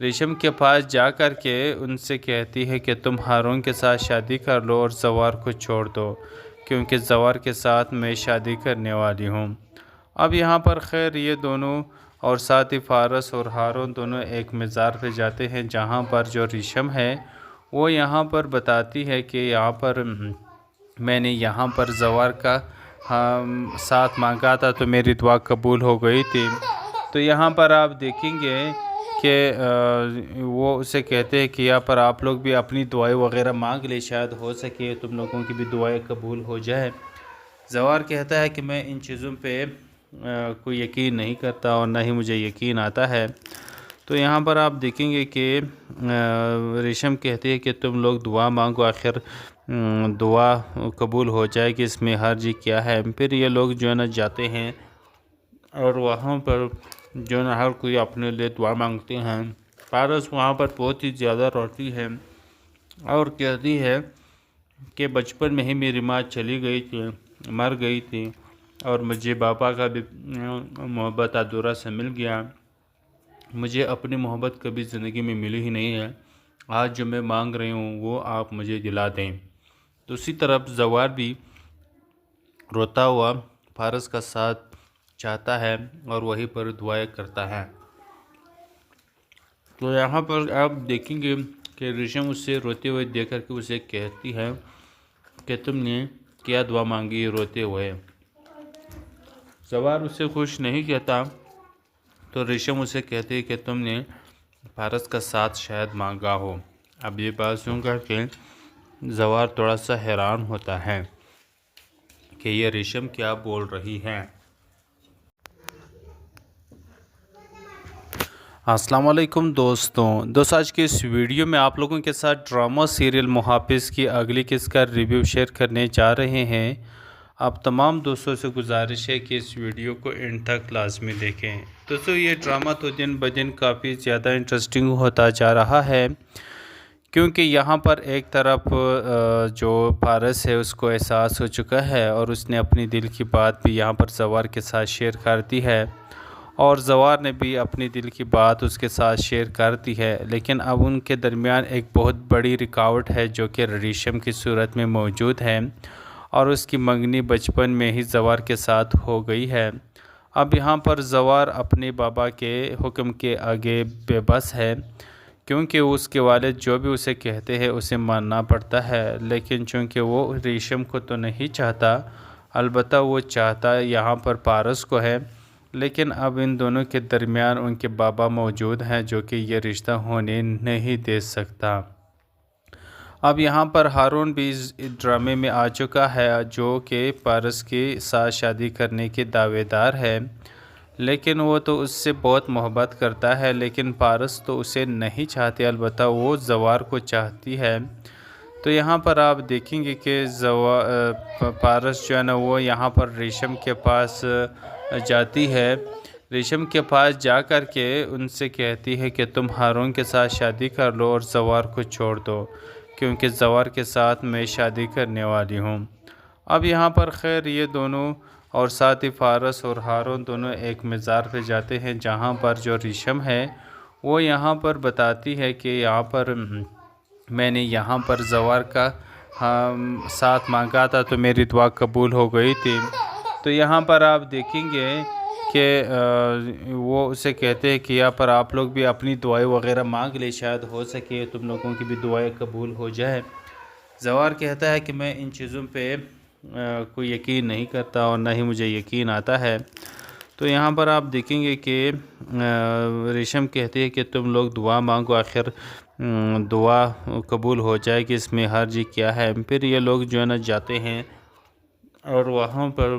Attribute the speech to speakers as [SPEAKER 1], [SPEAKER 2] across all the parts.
[SPEAKER 1] ریشم کے پاس جا کر کے ان سے کہتی ہے کہ تم ہارون کے ساتھ شادی کر لو اور زوار کو چھوڑ دو، کیونکہ زوار کے ساتھ میں شادی کرنے والی ہوں۔ اب یہاں پر خیر یہ دونوں اور ساتھ ہی فارس اور ہارون دونوں ایک مزار پہ جاتے ہیں، جہاں پر جو ریشم ہے وہ یہاں پر بتاتی ہے کہ یہاں پر میں نے یہاں پر زوار کا ساتھ مانگا تھا تو میری دعا قبول ہو گئی تھی۔ تو یہاں پر آپ دیکھیں گے کہ وہ اسے کہتے ہیں کہ یہاں پر آپ لوگ بھی اپنی دعائیں وغیرہ مانگ لے، شاید ہو سکے تم لوگوں کی بھی دعائیں قبول ہو جائے۔ زوار کہتا ہے کہ میں ان چیزوں پہ کوئی یقین نہیں کرتا اور نہ ہی مجھے یقین آتا ہے۔ تو یہاں پر آپ دیکھیں گے کہ ریشم کہتی ہے کہ تم لوگ دعا مانگو، آخر دعا قبول ہو جائے گی، اس میں حرج کیا ہے۔ پھر یہ لوگ جو ہے نا جاتے ہیں اور وہاں پر جو ہے نا ہر کوئی اپنے لیے دعا مانگتے ہیں۔ پارس وہاں پر بہت ہی زیادہ روتی ہے اور کہتی ہے کہ بچپن میں ہی میری ماں چلی گئی تھی، مر گئی تھی، اور مجھے باپا کا بھی محبت ادھورا سے مل گیا۔ مجھے اپنی محبت کبھی زندگی میں ملی ہی نہیں ہے، آج جو میں مانگ رہی ہوں وہ آپ مجھے دلا دیں۔ دوسری طرف زوار بھی روتا ہوا فارس کا ساتھ چاہتا ہے اور وہیں پر دعائیں کرتا ہے۔ تو یہاں پر آپ دیکھیں گے کہ ریشم اس سے روتے ہوئے دیکھ کر کے اسے کہتی ہے کہ تم نے کیا دعا مانگی روتے ہوئے۔ زوار اسے خوش نہیں کہتا تو ریشم اسے کہتی ہے کہ تم نے فارس کا ساتھ شاید مانگا ہو۔ اب یہ بات سن کر کے زوار تھوڑا سا حیران ہوتا ہے کہ یہ ریشم کیا بول رہی ہے۔ السلام علیکم دوستوں آج کے اس ویڈیو میں آپ لوگوں کے ساتھ ڈرامہ سیریل محافظ کی اگلی قسط کا ریویو شیئر کرنے جا رہے ہیں۔ آپ تمام دوستوں سے گزارش ہے کہ اس ویڈیو کو اینڈ تک لازمی دیکھیں۔ دوستوں یہ ڈرامہ تو دن بدن کافی زیادہ انٹرسٹنگ ہوتا جا رہا ہے، کیونکہ یہاں پر ایک طرف جو فارس ہے اس کو احساس ہو چکا ہے اور اس نے اپنی دل کی بات بھی یہاں پر زوار کے ساتھ شیئر کر دی ہے، اور زوار نے بھی اپنی دل کی بات اس کے ساتھ شیئر کر دی ہے، لیکن اب ان کے درمیان ایک بہت بڑی رکاوٹ ہے جو کہ ریشم کی صورت میں موجود ہے، اور اس کی منگنی بچپن میں ہی زوار کے ساتھ ہو گئی ہے۔ اب یہاں پر زوار اپنے بابا کے حکم کے آگے بے بس ہے، کیونکہ اس کے والد جو بھی اسے کہتے ہیں اسے ماننا پڑتا ہے، لیکن چونکہ وہ ریشم کو تو نہیں چاہتا، البتہ وہ چاہتا یہاں پر پارس کو ہے، لیکن اب ان دونوں کے درمیان ان کے بابا موجود ہیں جو کہ یہ رشتہ ہونے نہیں دے سکتا۔ اب یہاں پر ہارون بھی اس ڈرامے میں آ چکا ہے جو کہ پارس کے ساتھ شادی کرنے کے دعوے دار ہے، لیکن وہ تو اس سے بہت محبت کرتا ہے، لیکن پارس تو اسے نہیں چاہتی، البتہ وہ زوار کو چاہتی ہے۔ تو یہاں پر آپ دیکھیں گے کہ پارس جو ہے نا وہ یہاں پر ریشم کے پاس جاتی ہے، ریشم کے پاس جا کر کے ان سے کہتی ہے کہ تم ہارون کے ساتھ شادی کر لو اور زوار کو چھوڑ دو، کیونکہ زوار کے ساتھ میں شادی کرنے والی ہوں۔ اب یہاں پر خیر یہ دونوں اور ساتھ ہی فارس اور ہارون دونوں ایک مزار پہ جاتے ہیں، جہاں پر جو ریشم ہے وہ یہاں پر بتاتی ہے کہ یہاں پر میں نے یہاں پر زوار کا ساتھ مانگا تھا تو میری دعا قبول ہو گئی تھی۔ تو یہاں پر آپ دیکھیں گے کہ وہ اسے کہتے ہیں کہ یہاں پر آپ لوگ بھی اپنی دعائیں وغیرہ مانگ لے، شاید ہو سکے تم لوگوں کی بھی دعائیں قبول ہو جائے۔ زوار کہتا ہے کہ میں ان چیزوں پہ کوئی یقین نہیں کرتا اور نہ ہی مجھے یقین آتا ہے۔ تو یہاں پر آپ دیکھیں گے کہ ریشم کہتی ہے کہ تم لوگ دعا مانگو، آخر دعا قبول ہو جائے گی، اس میں حرج کیا ہے۔ پھر یہ لوگ جو ہے نا جاتے ہیں اور وہاں پر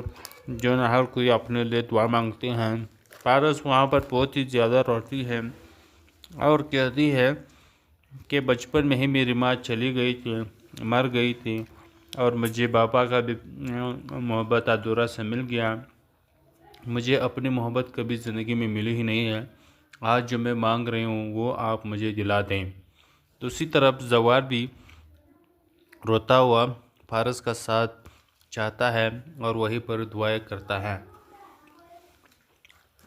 [SPEAKER 1] جو ہے نا ہر کوئی اپنے لیے دعا مانگتے ہیں۔ پارس وہاں پر بہت ہی زیادہ روتی ہے اور کہتی ہے کہ بچپن میں ہی میری ماں چلی گئی تھی، مر گئی تھی، اور مجھے باپا کا بھی محبت ادھورا سے مل گیا۔ مجھے اپنی محبت کبھی زندگی میں ملی ہی نہیں ہے، آج جو میں مانگ رہی ہوں وہ آپ مجھے دلا دیں۔ دوسری طرف زوار بھی روتا ہوا فارس کا ساتھ چاہتا ہے اور وہیں پر دعائیں کرتا ہے۔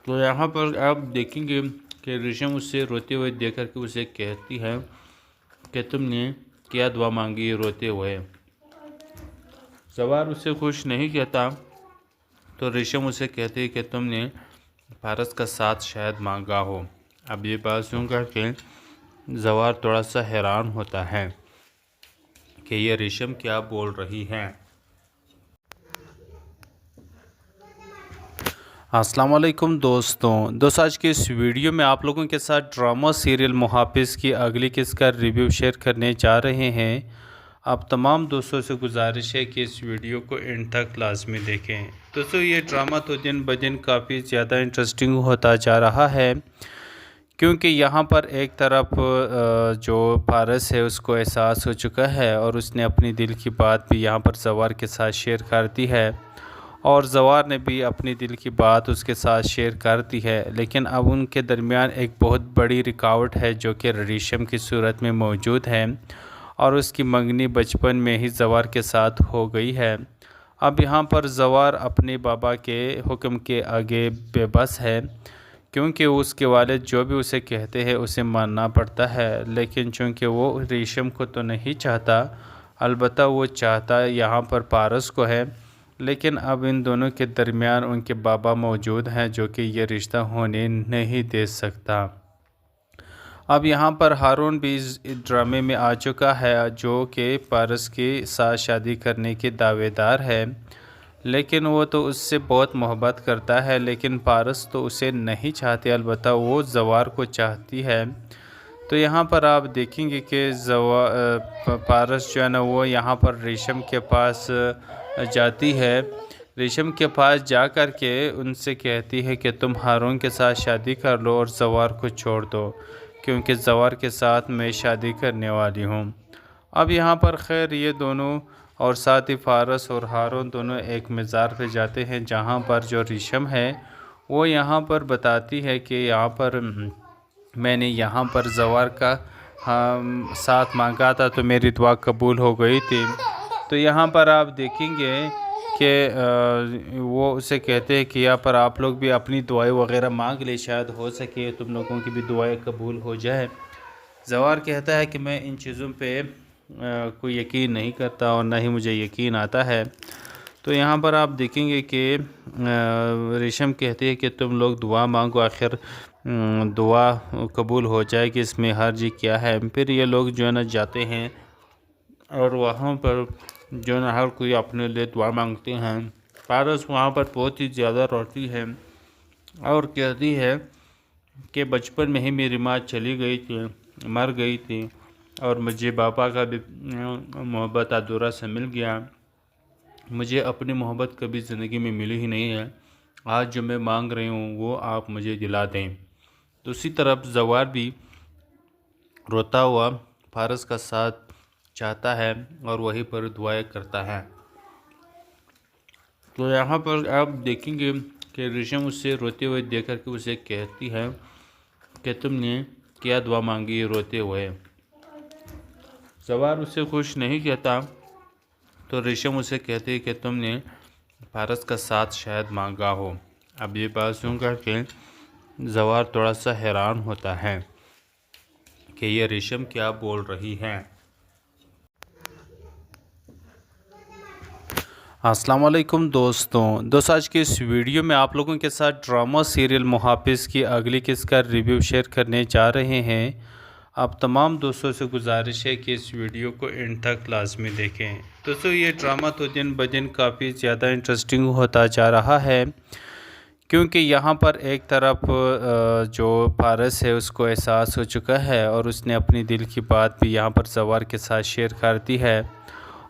[SPEAKER 1] تو یہاں پر آپ دیکھیں گے کہ ریشم اسے روتے ہوئے دیکھ کر کے اسے کہتی ہے کہ تم نے کیا دعا مانگی روتے ہوئے۔ زوار اسے خوش نہیں کہتا تو ریشم اسے کہتی ہے کہ تم نے پارس کا ساتھ شاید مانگا ہو۔ اب یہ بات سن کر کے زوار تھوڑا سا حیران ہوتا ہے کہ یہ ریشم کیا بول رہی ہے۔ السلام علیکم دوستوں آج کے اس ویڈیو میں آپ لوگوں کے ساتھ ڈرامہ سیریل محافظ کی اگلی قسط کا ریویو شیئر کرنے جا رہے ہیں۔ آپ تمام دوستوں سے گزارش ہے کہ اس ویڈیو کو اینڈ تک لازمی دیکھیں۔ دوستوں یہ ڈرامہ تو دن بدن کافی زیادہ انٹرسٹنگ ہوتا جا رہا ہے، کیونکہ یہاں پر ایک طرف جو پارس ہے اس کو احساس ہو چکا ہے اور اس نے اپنی دل کی بات بھی یہاں پر زوار کے ساتھ شیئر کر دی ہے، اور زوار نے بھی اپنی دل کی بات اس کے ساتھ شیئر کر دی ہے، لیکن اب ان کے درمیان ایک بہت بڑی رکاوٹ ہے جو کہ ریشم کی صورت میں موجود ہے، اور اس کی منگنی بچپن میں ہی زوار کے ساتھ ہو گئی ہے۔ اب یہاں پر زوار اپنے بابا کے حکم کے آگے بے بس ہے، کیونکہ اس کے والد جو بھی اسے کہتے ہیں اسے ماننا پڑتا ہے، لیکن چونکہ وہ ریشم کو تو نہیں چاہتا، البتہ وہ چاہتا یہاں پر پارس کو ہے، لیکن اب ان دونوں کے درمیان ان کے بابا موجود ہیں جو کہ یہ رشتہ ہونے نہیں دے سکتا۔ اب یہاں پر ہارون بھی اس ڈرامے میں آ چکا ہے جو کہ پارس کے ساتھ شادی کرنے کے دعوے دار ہے، لیکن وہ تو اس سے بہت محبت کرتا ہے، لیکن پارس تو اسے نہیں چاہتے، البتہ وہ زوار کو چاہتی ہے۔ تو یہاں پر آپ دیکھیں گے کہ پارس جو ہے نا وہ یہاں پر ریشم کے پاس جاتی ہے، ریشم کے پاس جا کر کے ان سے کہتی ہے کہ تم ہارون کے ساتھ شادی کر لو اور زوار کو چھوڑ دو، کیونکہ زوار کے ساتھ میں شادی کرنے والی ہوں۔ اب یہاں پر خیر یہ دونوں اور ساتھ ہی فارس اور ہارون دونوں ایک مزار پہ جاتے ہیں، جہاں پر جو ریشم ہے وہ یہاں پر بتاتی ہے کہ یہاں پر میں نے یہاں پر زوار کا ساتھ مانگا تھا تو میری دعا قبول ہو گئی تھی۔ تو یہاں پر آپ دیکھیں گے کہ وہ اسے کہتے ہیں کہ یہاں پر آپ لوگ بھی اپنی دعائیں وغیرہ مانگ لے، شاید ہو سکے تم لوگوں کی بھی دعائیں قبول ہو جائے۔ زوار کہتا ہے کہ میں ان چیزوں پہ کوئی یقین نہیں کرتا اور نہ ہی مجھے یقین آتا ہے۔ تو یہاں پر آپ دیکھیں گے کہ ریشم کہتی ہے کہ تم لوگ دعا مانگو، آخر دعا قبول ہو جائے کہ اس میں حرج کیا ہے۔ پھر یہ لوگ جو ہے نا جاتے ہیں اور وہاں پر جو ہے نا ہر کوئی اپنے لیے دعا مانگتے ہیں۔ پارس وہاں پر بہت ہی زیادہ روتی ہے اور کہتی ہے کہ بچپن میں ہی میری ماں چلی گئی تھی، مر گئی تھی، اور مجھے بابا کا بھی محبت ادھورا سے مل گیا، مجھے اپنی محبت کبھی زندگی میں ملی ہی نہیں ہے، آج جو میں مانگ رہی ہوں وہ آپ مجھے دلا دیں۔ دوسری طرف زوار بھی روتا ہوا پارس کا ساتھ چاہتا ہے اور وہیں پر دعائیں کرتا ہے۔ تو یہاں پر آپ دیکھیں گے کہ ریشم اسے روتے ہوئے دیکھ کر کے اسے کہتی ہے کہ تم نے کیا دعا مانگی روتے ہوئے۔ زوار اسے خوش نہیں کہتا تو ریشم اسے کہتی ہے کہ تم نے پارس کا ساتھ شاید مانگا ہو۔ اب یہ بات سن کر کے زوار تھوڑا سا حیران ہوتا ہے کہ یہ ریشم کیا بول رہی ہے۔ السلام علیکم دوستوں آج کے اس ویڈیو میں آپ لوگوں کے ساتھ ڈرامہ سیریل محافظ کی اگلی قسط کا ریویو شیئر کرنے جا رہے ہیں۔ آپ تمام دوستوں سے گزارش ہے کہ اس ویڈیو کو اینڈ تک لازمی دیکھیں۔ دوستوں یہ ڈرامہ تو دن بدن کافی زیادہ انٹرسٹنگ ہوتا جا رہا ہے، کیونکہ یہاں پر ایک طرف جو پارس ہے اس کو احساس ہو چکا ہے اور اس نے اپنی دل کی بات بھی یہاں پر زوار کے ساتھ شیئر کر دی ہے،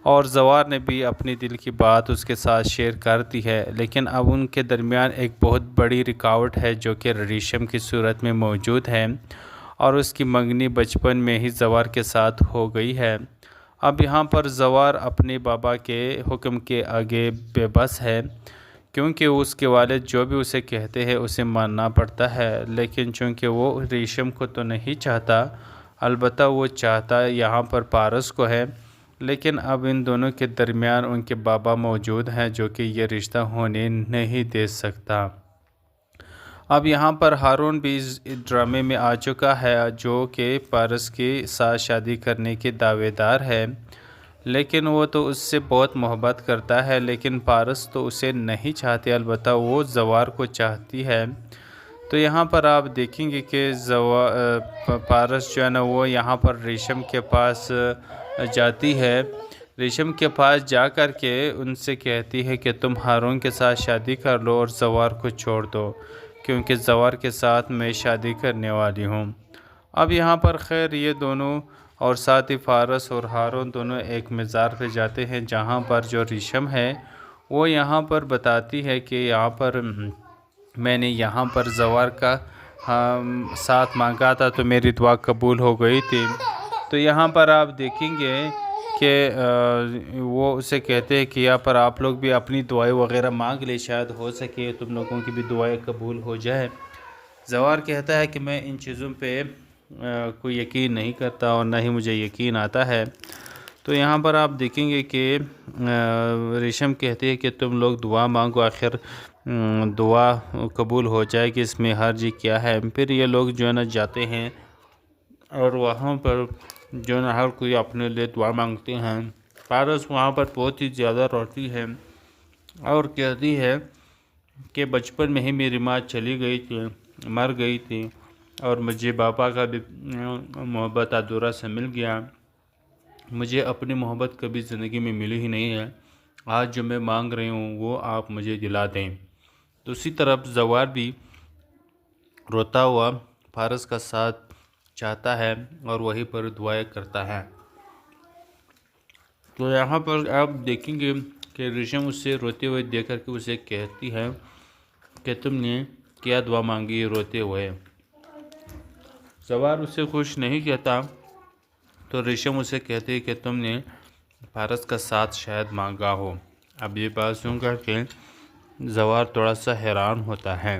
[SPEAKER 1] اور زوار نے بھی اپنی دل کی بات اس کے ساتھ شیئر کر دی ہے، لیکن اب ان کے درمیان ایک بہت بڑی رکاوٹ ہے جو کہ ریشم کی صورت میں موجود ہے، اور اس کی منگنی بچپن میں ہی زوار کے ساتھ ہو گئی ہے۔ اب یہاں پر زوار اپنے بابا کے حکم کے آگے بے بس ہے، کیونکہ اس کے والد جو بھی اسے کہتے ہیں اسے ماننا پڑتا ہے، لیکن چونکہ وہ ریشم کو تو نہیں چاہتا، البتہ وہ چاہتا یہاں پر پارس کو ہے، لیکن اب ان دونوں کے درمیان ان کے بابا موجود ہیں جو کہ یہ رشتہ ہونے نہیں دے سکتا۔ اب یہاں پر ہارون بھی اس ڈرامے میں آ چکا ہے، جو کہ پارس کے ساتھ شادی کرنے کے دعوے دار ہے، لیکن وہ تو اس سے بہت محبت کرتا ہے، لیکن پارس تو اسے نہیں چاہتی، البتہ وہ زوار کو چاہتی ہے۔ تو یہاں پر آپ دیکھیں گے کہ پارس جو ہے نا وہ یہاں پر ریشم کے پاس جاتی ہے، ریشم کے پاس جا کر کے ان سے کہتی ہے کہ تم ہارون کے ساتھ شادی کر لو اور زوار کو چھوڑ دو، کیونکہ زوار کے ساتھ میں شادی کرنے والی ہوں۔ اب یہاں پر خیر یہ دونوں اور ساتھ ہی فارس اور ہارون دونوں ایک مزار پہ جاتے ہیں، جہاں پر جو ریشم ہے وہ یہاں پر بتاتی ہے کہ یہاں پر میں نے یہاں پر زوار کا ساتھ مانگا تھا تو میری دعا قبول ہو گئی تھی۔ تو یہاں پر آپ دیکھیں گے کہ وہ اسے کہتے ہیں کہ یہاں پر آپ لوگ بھی اپنی دعائیں وغیرہ مانگ لے، شاید ہو سکے تم لوگوں کی بھی دعائیں قبول ہو جائے۔ زوار کہتا ہے کہ میں ان چیزوں پہ کوئی یقین نہیں کرتا اور نہ ہی مجھے یقین آتا ہے۔ تو یہاں پر آپ دیکھیں گے کہ ریشم کہتی ہے کہ تم لوگ دعا مانگو، آخر دعا قبول ہو جائے گی، اس میں حرج کیا ہے۔ پھر یہ لوگ جو ہے نا جاتے ہیں اور وہاں پر جو ہے نا ہر کوئی اپنے لیے دعا مانگتے ہیں۔ پارس وہاں پر بہت ہی زیادہ روتی ہے اور کہتی ہے کہ بچپن میں ہی میری ماں چلی گئی تھی، مر گئی تھی، اور مجھے باپا کا بھی محبت ادھورا سے مل گیا، مجھے اپنی محبت کبھی زندگی میں ملی ہی نہیں ہے، آج جو میں مانگ رہی ہوں وہ آپ مجھے دلا دیں۔ دوسری طرف زوار بھی روتا ہوا فارس کا ساتھ چاہتا ہے اور وہیں پر دعائیں کرتا ہے۔ تو یہاں پر آپ دیکھیں گے کہ ریشم اس سے روتے ہوئے دیکھ کر کے اسے کہتی ہے کہ تم نے کیا دعا مانگی روتے ہوئے۔ زوار اسے خوش نہیں کہتا تو ریشم اسے کہتی ہے کہ تم نے فارس کا ساتھ شاید مانگا ہو۔ اب یہ بات سن کر کے زوار تھوڑا سا حیران ہوتا ہے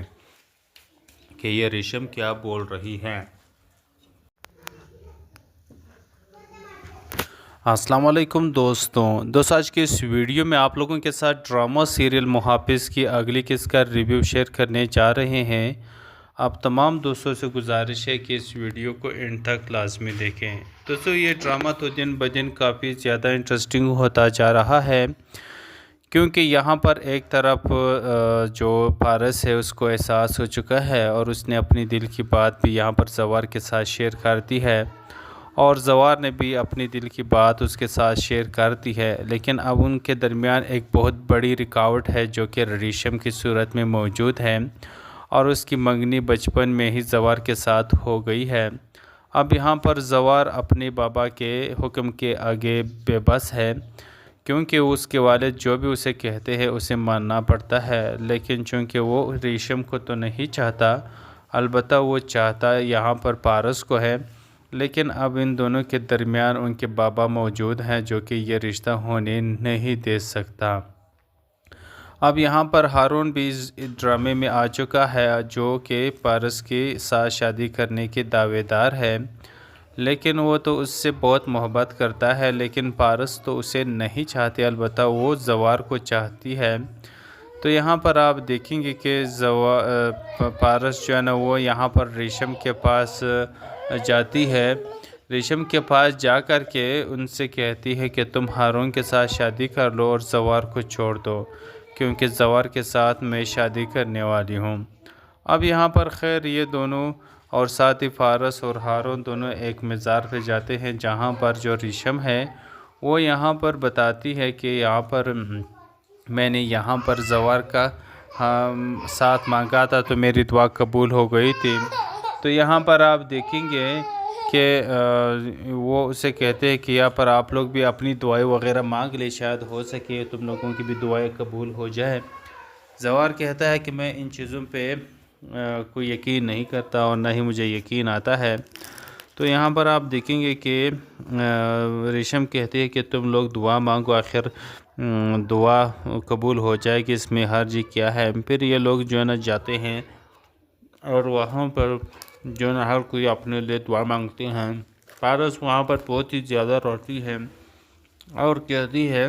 [SPEAKER 1] کہ یہ ریشم کیا بول رہی ہے۔ السلام علیکم دوستوں آج کے اس ویڈیو میں آپ لوگوں کے ساتھ ڈرامہ سیریل محافظ کی اگلی قسط کا ریویو شیئر کرنے جا رہے ہیں۔ آپ تمام دوستوں سے گزارش ہے کہ اس ویڈیو کو اینڈ تک لازمی دیکھیں۔ دوستوں یہ ڈرامہ تو دن بدن کافی زیادہ انٹرسٹنگ ہوتا جا رہا ہے، کیونکہ یہاں پر ایک طرف جو فارس ہے اس کو احساس ہو چکا ہے اور اس نے اپنی دل کی بات بھی یہاں پر زوار کے ساتھ شیئر کر دی ہے، اور زوار نے بھی اپنی دل کی بات اس کے ساتھ شیئر کر دی ہے، لیکن اب ان کے درمیان ایک بہت بڑی رکاوٹ ہے جو کہ ریشم کی صورت میں موجود ہے، اور اس کی منگنی بچپن میں ہی زوار کے ساتھ ہو گئی ہے۔ اب یہاں پر زوار اپنے بابا کے حکم کے آگے بے بس ہے، کیونکہ اس کے والد جو بھی اسے کہتے ہیں اسے ماننا پڑتا ہے، لیکن چونکہ وہ ریشم کو تو نہیں چاہتا، البتہ وہ چاہتا یہاں پر پارس کو ہے، لیکن اب ان دونوں کے درمیان ان کے بابا موجود ہیں جو کہ یہ رشتہ ہونے نہیں دے سکتا۔ اب یہاں پر ہارون بھی اس ڈرامے میں آ چکا ہے، جو کہ پارس کے ساتھ شادی کرنے کے دعوے دار ہے، لیکن وہ تو اس سے بہت محبت کرتا ہے، لیکن پارس تو اسے نہیں چاہتی، البتہ وہ زوار کو چاہتی ہے۔ تو یہاں پر آپ دیکھیں گے کہ پارس جو ہے نا وہ یہاں پر ریشم کے پاس جاتی ہے، ریشم کے پاس جا کر کے ان سے کہتی ہے کہ تم ہارون کے ساتھ شادی کر لو اور زوار کو چھوڑ دو، کیونکہ زوار کے ساتھ میں شادی کرنے والی ہوں۔ اب یہاں پر خیر یہ دونوں اور ساتھ ہی فارس اور ہارون دونوں ایک مزار پہ جاتے ہیں، جہاں پر جو ریشم ہے وہ یہاں پر بتاتی ہے کہ یہاں پر میں نے یہاں پر زوار کا ساتھ مانگا تھا تو میری دعا قبول ہو گئی تھی۔ تو یہاں پر آپ دیکھیں گے کہ وہ اسے کہتے ہیں کہ یہاں پر آپ لوگ بھی اپنی دعائیں وغیرہ مانگ لے، شاید ہو سکے تم لوگوں کی بھی دعائیں قبول ہو جائے۔ زوار کہتا ہے کہ میں ان چیزوں پہ کوئی یقین نہیں کرتا اور نہ ہی مجھے یقین آتا ہے۔ تو یہاں پر آپ دیکھیں گے کہ ریشم کہتی ہے کہ تم لوگ دعا مانگو، آخر دعا قبول ہو جائے گی، اس میں حرج کیا ہے۔ پھر یہ لوگ جو ہے نا جاتے ہیں اور وہاں پر جو ہے نا ہر کوئی اپنے لیے دعا مانگتے ہیں۔ پارس وہاں پر بہت ہی زیادہ روتی ہے اور کہتی ہے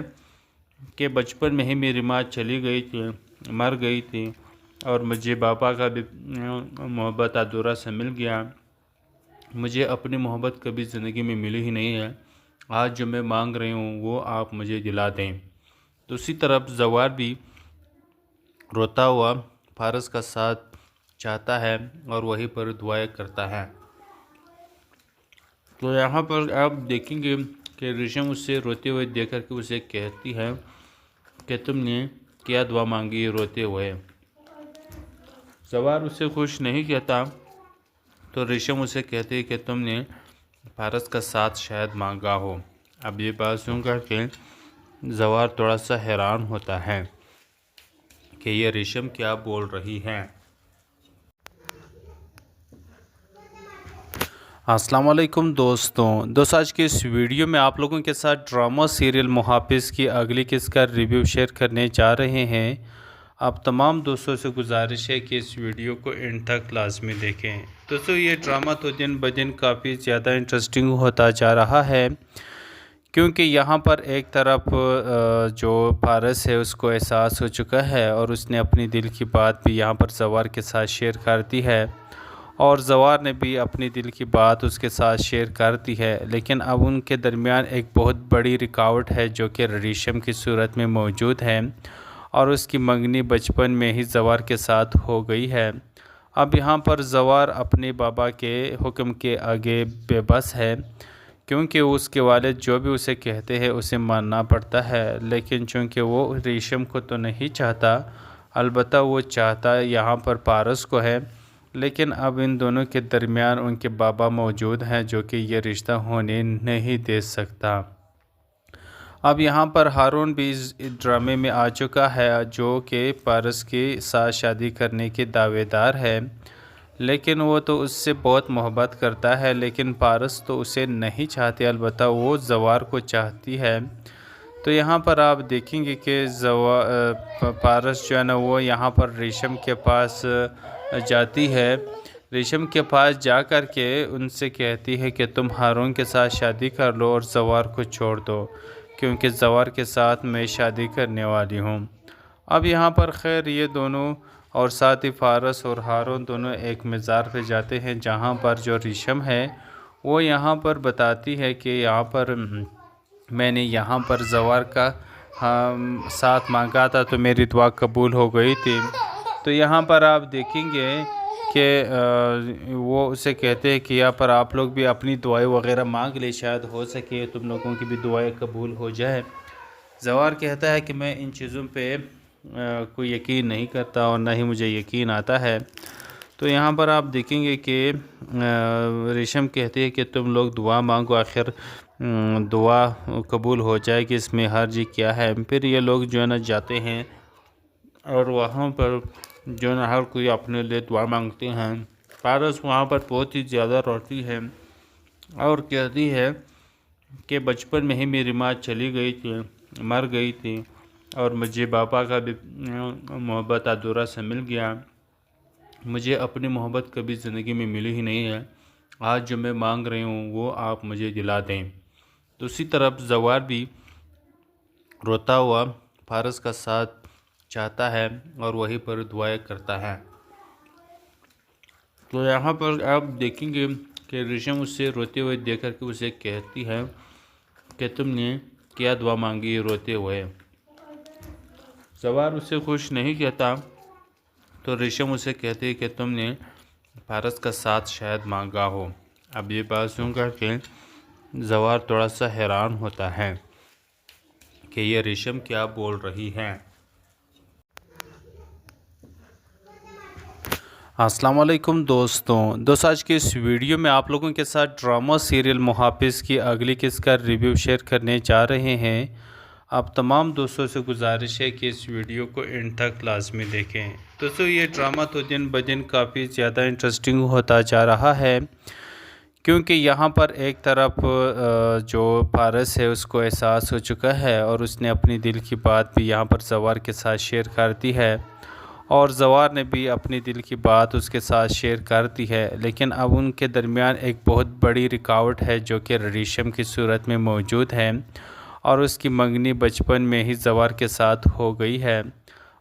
[SPEAKER 1] کہ بچپن میں ہی میری ماں چلی گئی تھی، مر گئی تھی، اور مجھے بابا کا بھی محبت ادھورا سا مل گیا۔ مجھے اپنی محبت کبھی زندگی میں ملی ہی نہیں ہے، آج جو میں مانگ رہی ہوں وہ آپ مجھے دلا دیں۔ دوسری طرف زوار بھی روتا ہوا پارس کا ساتھ چاہتا ہے اور وہیں پر دعائیں کرتا ہے۔ تو یہاں پر آپ دیکھیں گے کہ ریشم اسے روتے ہوئے دیکھ کر کے اسے کہتی ہے کہ تم نے کیا دعا مانگی روتے ہوئے۔ زوار اسے خوش نہیں کہتا تو ریشم اسے کہتی ہے کہ تم نے پارس کا ساتھ شاید مانگا ہو۔ اب یہ بات سن کر کے زوار تھوڑا سا حیران ہوتا ہے کہ یہ ریشم کیا بول رہی ہے۔ السلام علیکم دوستوں آج کے اس ویڈیو میں آپ لوگوں کے ساتھ ڈرامہ سیریل محافظ کی اگلی قسط کا ریویو شیئر کرنے جا رہے ہیں۔ آپ تمام دوستوں سے گزارش ہے کہ اس ویڈیو کو اینڈ تک لازمی دیکھیں۔ دوستوں یہ ڈرامہ تو دن بدن کافی زیادہ انٹرسٹنگ ہوتا جا رہا ہے، کیونکہ یہاں پر ایک طرف جو پارس ہے اس کو احساس ہو چکا ہے اور اس نے اپنی دل کی بات بھی یہاں پر زوار کے ساتھ شیئر کر دی ہے، اور زوار نے بھی اپنی دل کی بات اس کے ساتھ شیئر کر دی ہے، لیکن اب ان کے درمیان ایک بہت بڑی رکاوٹ ہے جو کہ ریشم کی صورت میں موجود ہے، اور اس کی منگنی بچپن میں ہی زوار کے ساتھ ہو گئی ہے۔ اب یہاں پر زوار اپنے بابا کے حکم کے آگے بے بس ہے، کیونکہ اس کے والد جو بھی اسے کہتے ہیں اسے ماننا پڑتا ہے، لیکن چونکہ وہ ریشم کو تو نہیں چاہتا، البتہ وہ چاہتا یہاں پر پارس کو ہے، لیکن اب ان دونوں کے درمیان ان کے بابا موجود ہیں جو کہ یہ رشتہ ہونے نہیں دے سکتا۔ اب یہاں پر ہارون بھی اس ڈرامے میں آ چکا ہے جو کہ پارس کے ساتھ شادی کرنے کے دعوے دار ہے، لیکن وہ تو اس سے بہت محبت کرتا ہے، لیکن پارس تو اسے نہیں چاہتی، البتہ وہ زوار کو چاہتی ہے۔ تو یہاں پر آپ دیکھیں گے کہ پارس جو ہے نا وہ یہاں پر ریشم کے پاس جاتی ہے، ریشم کے پاس جا کر کے ان سے کہتی ہے کہ تم ہارون کے ساتھ شادی کر لو اور زوار کو چھوڑ دو، کیونکہ زوار کے ساتھ میں شادی کرنے والی ہوں۔ اب یہاں پر خیر یہ دونوں اور ساتھ ہی پارس اور ہارون دونوں ایک مزار پہ جاتے ہیں، جہاں پر جو ریشم ہے وہ یہاں پر بتاتی ہے کہ یہاں پر میں نے یہاں پر زوار کا ساتھ مانگا تھا تو میری دعا قبول ہو گئی تھی۔ تو یہاں پر آپ دیکھیں گے کہ وہ اسے کہتے ہیں کہ یہاں پر آپ لوگ بھی اپنی دعائیں وغیرہ مانگ لے، شاید ہو سکے تم لوگوں کی بھی دعائیں قبول ہو جائے۔ زوار کہتا ہے کہ میں ان چیزوں پہ کوئی یقین نہیں کرتا اور نہ ہی مجھے یقین آتا ہے۔ تو یہاں پر آپ دیکھیں گے کہ ریشم کہتی ہے کہ تم لوگ دعا مانگو، آخر دعا قبول ہو جائے گی، اس میں حرج کیا ہے۔ پھر یہ لوگ جو ہے نا جاتے ہیں اور وہاں پر جو ہے نا ہر کوئی اپنے لیے دعا مانگتے ہیں۔ پارس وہاں پر بہت ہی زیادہ روتی ہے اور کہتی ہے کہ بچپن میں ہی میری ماں چلی گئی تھی، مر گئی تھی، اور مجھے بابا کا بھی محبت ادھورا سا مل گیا۔ مجھے اپنی محبت کبھی زندگی میں ملی ہی نہیں ہے، آج جو میں مانگ رہی ہوں وہ آپ مجھے دلا دیں۔ دوسری طرف زوار بھی روتا ہوا پارس کا ساتھ چاہتا ہے اور وہیں پر دعائیں کرتا ہے۔ تو یہاں پر آپ دیکھیں گے کہ ریشم اسے روتے ہوئے دیکھ کر کے اسے کہتی ہے کہ تم نے کیا دعا مانگی روتے ہوئے۔ زوار اسے خوش نہیں کہتا تو ریشم اسے کہتی ہے کہ تم نے پارس کا ساتھ شاید مانگا ہو۔ اب یہ بات سن کر کے زوار تھوڑا سا حیران ہوتا ہے کہ یہ ریشم کیا بول رہی ہے۔ السلام علیکم دوستوں آج کے اس ویڈیو میں آپ لوگوں کے ساتھ ڈرامہ سیریل محافظ کی اگلی قسط کا ریویو شیئر کرنے جا رہے ہیں۔ آپ تمام دوستوں سے گزارش ہے کہ اس ویڈیو کو اینڈ تک لازمی دیکھیں۔ دوستوں یہ ڈرامہ تو دن بدن کافی زیادہ انٹرسٹنگ ہوتا جا رہا ہے، کیونکہ یہاں پر ایک طرف جو پارس ہے اس کو احساس ہو چکا ہے اور اس نے اپنی دل کی بات بھی یہاں پر زوار کے ساتھ شیئر کر دی ہے، اور زوار نے بھی اپنی دل کی بات اس کے ساتھ شیئر کر دی ہے، لیکن اب ان کے درمیان ایک بہت بڑی رکاوٹ ہے جو کہ ریشم کی صورت میں موجود ہے، اور اس کی منگنی بچپن میں ہی زوار کے ساتھ ہو گئی ہے۔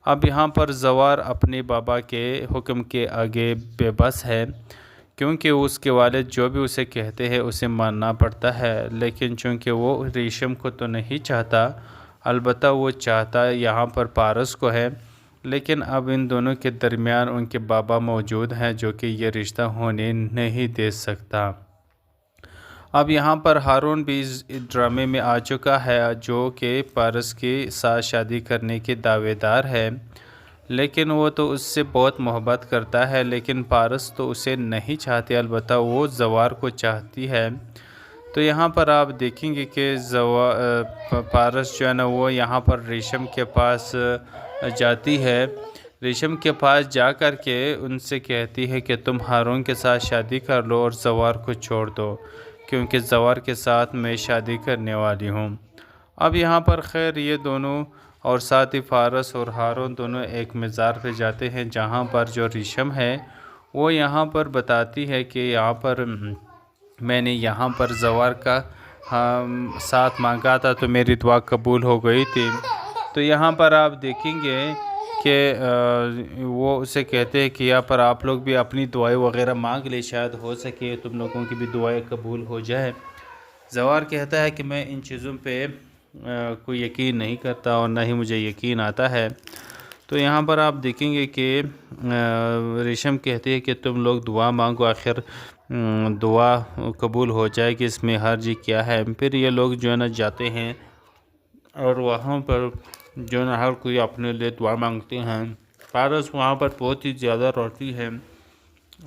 [SPEAKER 1] اب یہاں پر زوار اپنے بابا کے حکم کے آگے بے بس ہے، کیونکہ اس کے والد جو بھی اسے کہتے ہیں اسے ماننا پڑتا ہے، لیکن چونکہ وہ ریشم کو تو نہیں چاہتا، البتہ وہ چاہتا یہاں پر پارس کو ہے، لیکن اب ان دونوں کے درمیان ان کے بابا موجود ہیں جو کہ یہ رشتہ ہونے نہیں دے سکتا۔ اب یہاں پر ہارون بھی اس ڈرامے میں آ چکا ہے، جو کہ پارس کے ساتھ شادی کرنے کے دعوے دار ہے، لیکن وہ تو اس سے بہت محبت کرتا ہے، لیکن پارس تو اسے نہیں چاہتی، البتہ وہ زوار کو چاہتی ہے۔ تو یہاں پر آپ دیکھیں گے کہ پارس جو ہے نا وہ یہاں پر ریشم کے پاس جاتی ہے، ریشم کے پاس جا کر کے ان سے کہتی ہے کہ تم ہارون کے ساتھ شادی کر لو اور زوار کو چھوڑ دو، کیونکہ زوار کے ساتھ میں شادی کرنے والی ہوں۔ اب یہاں پر خیر یہ دونوں اور ساتھ ہی فارس اور ہارون دونوں ایک مزار پہ جاتے ہیں، جہاں پر جو ریشم ہے وہ یہاں پر بتاتی ہے کہ یہاں پر میں نے یہاں پر زوار کا ساتھ مانگا تھا تو میری دعا قبول ہو گئی تھی۔ تو یہاں پر آپ دیکھیں گے کہ وہ اسے کہتے ہیں کہ یہاں پر آپ لوگ بھی اپنی دعائیں وغیرہ مانگ لے، شاید ہو سکے تم لوگوں کی بھی دعائیں قبول ہو جائے۔ زوار کہتا ہے کہ میں ان چیزوں پہ کوئی یقین نہیں کرتا اور نہ ہی مجھے یقین آتا ہے۔ تو یہاں پر آپ دیکھیں گے کہ ریشم کہتی ہے کہ تم لوگ دعا مانگو، آخر دعا قبول ہو جائے گی، اس میں حرج کیا ہے۔ پھر یہ لوگ جو ہے نا جاتے ہیں اور وہاں پر جو ہے نا ہر کوئی اپنے لیے دعا مانگتے ہیں۔ پارس وہاں پر بہت ہی زیادہ روتی ہے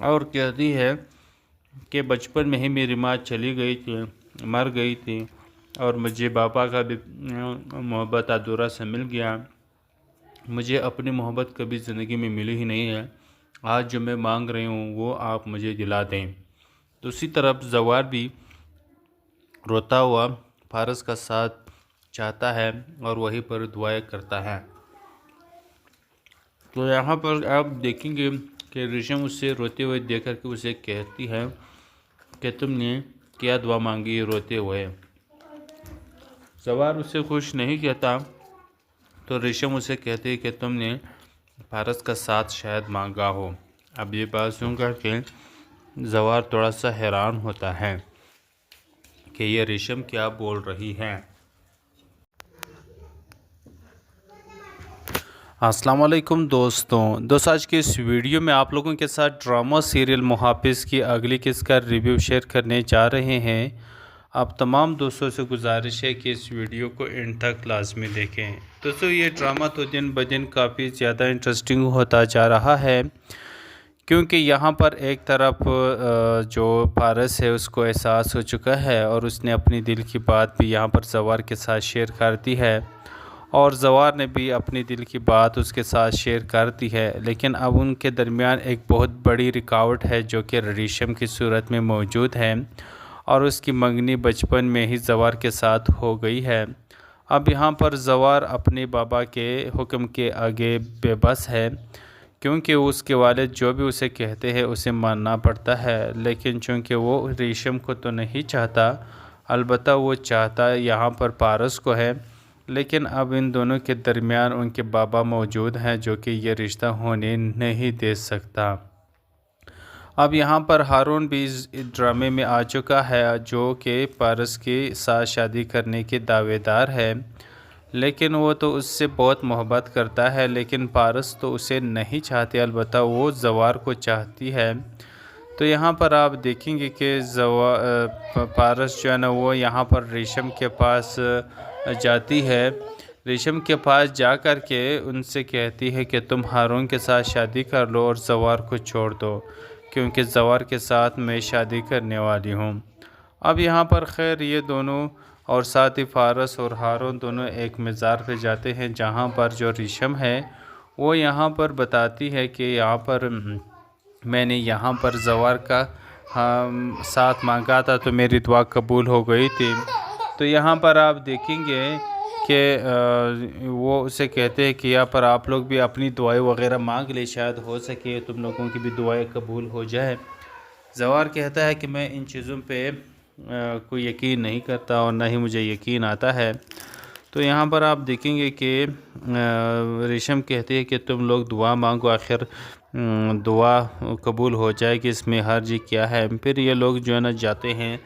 [SPEAKER 1] اور کہتی ہے کہ بچپن میں ہی میری ماں چلی گئی تھی، مر گئی تھی، اور مجھے بابا کا بھی محبت ادھورا سے مل گیا، مجھے اپنی محبت کبھی زندگی میں ملی ہی نہیں ہے، آج جو میں مانگ رہی ہوں وہ آپ مجھے دلا دیں۔ دوسری طرف زوار بھی روتا ہوا پارس کا ساتھ چاہتا ہے اور وہیں پر دعائیں کرتا ہے۔ تو یہاں پر آپ دیکھیں گے کہ ریشم اس سے روتے ہوئے دیکھ کر کے اسے کہتی ہے کہ تم نے کیا دعا مانگی روتے ہوئے۔ زوار اسے خوش نہیں کہتا تو ریشم اسے کہتی ہے کہ تم نے پارس کا ساتھ شاید مانگا ہو۔ اب یہ بات سن کر کے زوار تھوڑا سا حیران ہوتا ہے کہ یہ ریشم کیا بول رہی ہے۔ السلام علیکم دوستوں، آج کے اس ویڈیو میں آپ لوگوں کے ساتھ ڈرامہ سیریل محافظ کی اگلی قسط کا ریویو شیئر کرنے جا رہے ہیں۔ آپ تمام دوستوں سے گزارش ہے کہ اس ویڈیو کو اینڈ تک لازمی دیکھیں۔ دوستوں یہ ڈرامہ تو دن بدن کافی زیادہ انٹرسٹنگ ہوتا جا رہا ہے، کیونکہ یہاں پر ایک طرف جو پارس ہے اس کو احساس ہو چکا ہے اور اس نے اپنی دل کی بات بھی یہاں پر زوار کے ساتھ شیئر کر دی ہے، اور زوار نے بھی اپنی دل کی بات اس کے ساتھ شیئر کر دی ہے، لیکن اب ان کے درمیان ایک بہت بڑی رکاوٹ ہے جو کہ ریشم کی صورت میں موجود ہے، اور اس کی منگنی بچپن میں ہی زوار کے ساتھ ہو گئی ہے۔ اب یہاں پر زوار اپنے بابا کے حکم کے آگے بے بس ہے، کیونکہ اس کے والد جو بھی اسے کہتے ہیں اسے ماننا پڑتا ہے، لیکن چونکہ وہ ریشم کو تو نہیں چاہتا، البتہ وہ چاہتا یہاں پر پارس کو ہے، لیکن اب ان دونوں کے درمیان ان کے بابا موجود ہیں جو کہ یہ رشتہ ہونے نہیں دے سکتا۔ اب یہاں پر ہارون بھی اس ڈرامے میں آ چکا ہے، جو کہ پارس کے ساتھ شادی کرنے کے دعوے دار ہے، لیکن وہ تو اس سے بہت محبت کرتا ہے، لیکن پارس تو اسے نہیں چاہتی، البتہ وہ زوار کو چاہتی ہے۔ تو یہاں پر آپ دیکھیں گے کہ پارس جو ہے نا وہ یہاں پر ریشم کے پاس جاتی ہے، ریشم کے پاس جا کر کے ان سے کہتی ہے کہ تم ہارون کے ساتھ شادی کر لو اور زوار کو چھوڑ دو، کیونکہ زوار کے ساتھ میں شادی کرنے والی ہوں۔ اب یہاں پر خیر یہ دونوں اور ساتھ ہی فارس اور ہارون دونوں ایک مزار پہ جاتے ہیں، جہاں پر جو ریشم ہے وہ یہاں پر بتاتی ہے کہ یہاں پر میں نے یہاں پر زوار کا ساتھ مانگا تھا تو میری دعا قبول ہو گئی تھی۔ تو یہاں پر آپ دیکھیں گے کہ وہ اسے کہتے ہیں کہ یہاں پر آپ لوگ بھی اپنی دعائیں وغیرہ مانگ لے، شاید ہو سکے تم لوگوں کی بھی دعائیں قبول ہو جائے۔ زوار کہتا ہے کہ میں ان چیزوں پہ کوئی یقین نہیں کرتا اور نہ ہی مجھے یقین آتا ہے۔ تو یہاں پر آپ دیکھیں گے کہ ریشم کہتے ہیں کہ تم لوگ دعا مانگو، آخر دعا قبول ہو جائے گی، اس میں حرج کیا ہے۔ پھر یہ لوگ جو ہے نا جاتے ہیں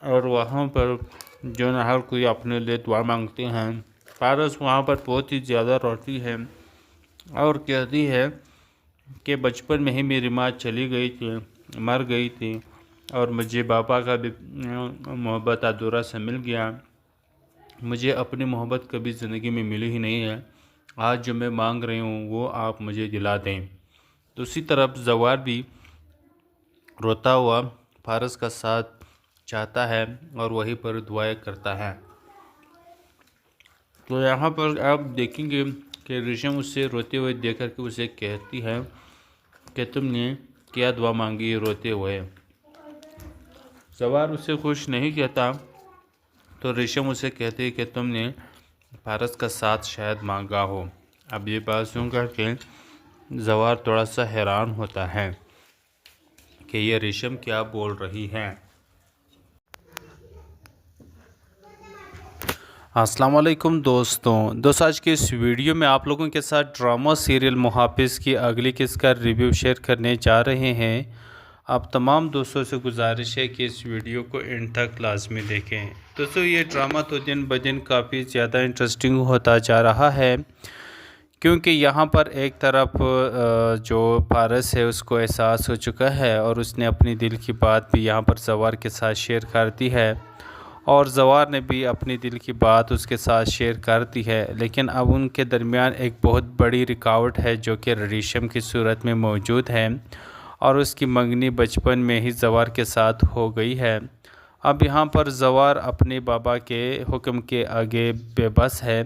[SPEAKER 1] اور وہاں پر جو ہے نا ہر کوئی اپنے لیے دعا مانگتے ہیں۔ پارس وہاں پر بہت ہی زیادہ روتی ہے اور کہتی ہے کہ بچپن میں ہی میری ماں چلی گئی تھی، مر گئی تھی، اور مجھے باپا کا بھی محبت ادھورا سے مل گیا، مجھے اپنی محبت کبھی زندگی میں ملی ہی نہیں ہے، آج جو میں مانگ رہی ہوں وہ آپ مجھے دلا دیں۔ دوسری طرف زوار بھی روتا ہوا پارس کا ساتھ چاہتا ہے اور وہیں پر دعائیں کرتا ہے۔ تو یہاں پر آپ دیکھیں گے کہ ریشم اس سے روتے ہوئے دیکھ کر کے اسے کہتی ہے کہ تم نے کیا دعا مانگی روتے ہوئے۔ زوار اسے خوش نہیں کہتا تو ریشم اسے کہتی ہے کہ تم نے پارس کا ساتھ شاید مانگا ہو۔ اب یہ بات سن کر کے زوار تھوڑا سا حیران ہوتا ہے کہ یہ ریشم کیا بول رہی ہے۔ السلام علیکم دوستوں آج کے اس ویڈیو میں آپ لوگوں کے ساتھ ڈرامہ سیریل محافظ کی اگلی قسط کا ریویو شیئر کرنے جا رہے ہیں۔ آپ تمام دوستوں سے گزارش ہے کہ اس ویڈیو کو اینڈ تک لازمی دیکھیں۔ دوستوں یہ ڈرامہ تو دن بدن کافی زیادہ انٹرسٹنگ ہوتا جا رہا ہے، کیونکہ یہاں پر ایک طرف جو پارس ہے اس کو احساس ہو چکا ہے اور اس نے اپنی دل کی بات بھی یہاں پر زوار کے ساتھ شیئر کر دی ہے، اور زوار نے بھی اپنی دل کی بات اس کے ساتھ شیئر کر دی ہے، لیکن اب ان کے درمیان ایک بہت بڑی رکاوٹ ہے جو کہ ریشم کی صورت میں موجود ہے، اور اس کی منگنی بچپن میں ہی زوار کے ساتھ ہو گئی ہے۔ اب یہاں پر زوار اپنے بابا کے حکم کے آگے بے بس ہے،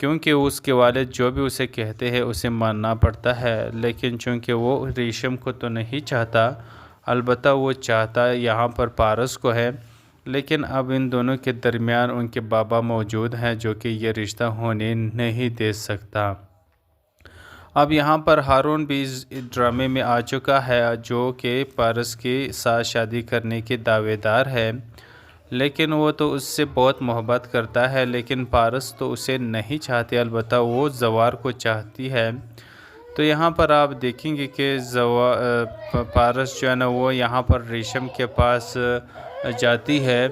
[SPEAKER 1] کیونکہ اس کے والد جو بھی اسے کہتے ہیں اسے ماننا پڑتا ہے، لیکن چونکہ وہ ریشم کو تو نہیں چاہتا، البتہ وہ چاہتا یہاں پر پارس کو ہے، لیکن اب ان دونوں کے درمیان ان کے بابا موجود ہیں جو کہ یہ رشتہ ہونے نہیں دے سکتا۔ اب یہاں پر ہارون بھی اس ڈرامے میں آ چکا ہے جو کہ پارس کے ساتھ شادی کرنے کے دعوے دار ہے، لیکن وہ تو اس سے بہت محبت کرتا ہے، لیکن پارس تو اسے نہیں چاہتی، البتہ وہ زوار کو چاہتی ہے۔ تو یہاں پر آپ دیکھیں گے کہ پارس جو ہے نا وہ یہاں پر ریشم کے پاس جاتی ہے،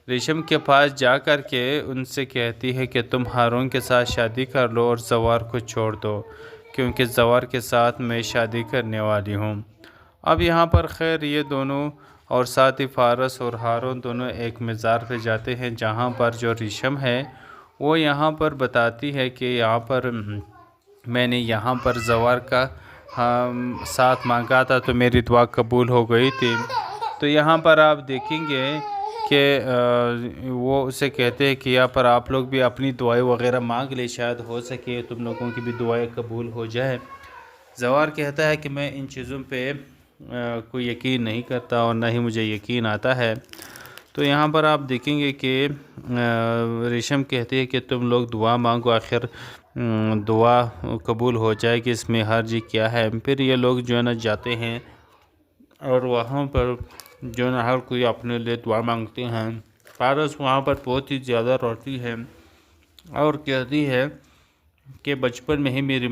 [SPEAKER 1] ریشم کے پاس جا کر کے ان سے کہتی ہے کہ تم ہارون کے ساتھ شادی کر لو اور زوار کو چھوڑ دو، کیونکہ زوار کے ساتھ میں شادی کرنے والی ہوں۔ اب یہاں پر خیر یہ دونوں اور ساتھ ہی پارس اور ہارون دونوں ایک مزار پہ جاتے ہیں، جہاں پر جو ریشم ہے وہ یہاں پر بتاتی ہے کہ یہاں پر میں نے یہاں پر زوار کا ساتھ مانگا تھا تو میری دعا قبول ہو گئی تھی۔ تو یہاں پر آپ دیکھیں گے کہ وہ اسے کہتے ہیں کہ یہاں پر آپ لوگ بھی اپنی دعائیں وغیرہ مانگ لے، شاید ہو سکے تم لوگوں کی بھی دعائیں قبول ہو جائے۔ زوار کہتا ہے کہ میں ان چیزوں پہ کوئی یقین نہیں کرتا اور نہ ہی مجھے یقین آتا ہے۔ تو یہاں پر آپ دیکھیں گے کہ ریشم کہتی ہے کہ تم لوگ دعا مانگو، آخر دعا قبول ہو جائے گی، اس میں حرج کیا ہے۔ پھر یہ لوگ جو ہے نا جاتے ہیں اور وہاں پر جو ہے نا ہر کوئی اپنے لیے دعا مانگتے ہیں۔ پارس وہاں پر بہت ہی زیادہ روتی ہے اور کہتی ہے کہ بچپن میں ہی میری